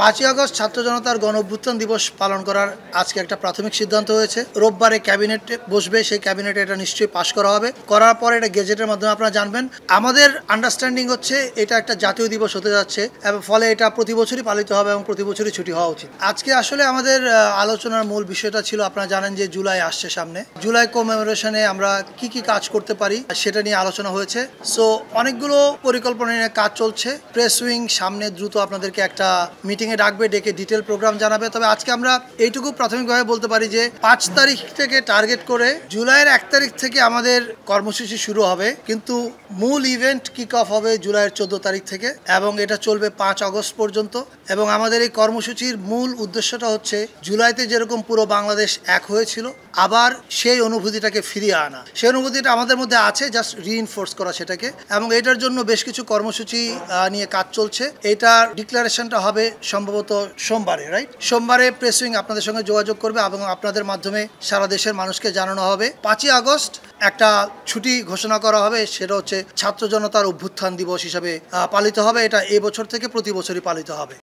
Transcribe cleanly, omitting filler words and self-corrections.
5ই August ছাত্র জনতার গণ অভ্যুত্থান দিবস পালন করার আজকে একটা প্রাথমিক সিদ্ধান্ত হয়েছে। রোববারে ক্যাবিনেট বসবে, সেই ক্যাবিনেটে এটা নিশ্চয়ই পাশ করা হবে। করার পরে এটা গেজেটের মাধ্যমে আপনারা জানবেন। আমাদের আন্ডারস্ট্যান্ডিং হচ্ছে এটা একটা জাতীয় দিবস হতে যাচ্ছে এবং ফলে এটা প্রতি বছরই পালিত হবে এবং প্রতি বছরই ছুটি হওয়া উচিত। আজকে আসলে আমাদের আলোচনার মূল বিষয়টা ছিল, আপনারা জানেন যে জুলাই আসছে সামনে। জুলাই কমেমোরেশনে আমরা কি কি কাজ করতে পারি সেটা নিয়ে আলোচনা হয়েছে। সো অনেকগুলো পরিকল্পনা নিয়ে কাজ চলছে। প্রেস উইং সামনে দ্রুত আপনাদেরকে একটা মিটিংয়ে ডাকবে, ডেকে ডিটেল প্রোগ্রাম জানাবে। তবে আজকে আমরা এইটুকু প্রাথমিকভাবে বলতে পারি যে 5 তারিখ থেকে টার্গেট করে জুলাইয়ের 1 তারিখ থেকে আমাদের কর্মসূচি শুরু হবে, কিন্তু মূল ইভেন্ট কিক অফ হবে জুলাইয়ের 14 তারিখ থেকে এবং এটা চলবে 5 আগস্ট পর্যন্ত। এবং আমাদের এই কর্মসূচির মূল উদ্দেশ্যটা হচ্ছে জুলাইতে যেরকম পুরো বাংলাদেশ এক হয়েছিল আবার সেই অনুভূতিটাকে ফিরিয়ে আনা। সেই অনুভূতিটা আমাদের মধ্যে আছে, জাস্ট রিইনফোর্স করা সেটাকে। এবং এটার জন্য বেশ কিছু কর্মসূচি নিয়ে কাজ চলছে। এটার ডিক্লারেশনটা হবে সম্ভবত সোমবারে, রাইট? সোমবারে প্রেস উইং আপনাদের সঙ্গে যোগাযোগ করবে এবং আপনাদের মাধ্যমে সারা দেশের মানুষকে জানানো হবে 5ই আগস্ট একটা ছুটি ঘোষণা করা হবে। সেটা হচ্ছে ছাত্র জনতার অভ্যুত্থান দিবস হিসাবে পালিত হবে। এটা এবছর থেকে প্রতি বছরই পালিত হবে।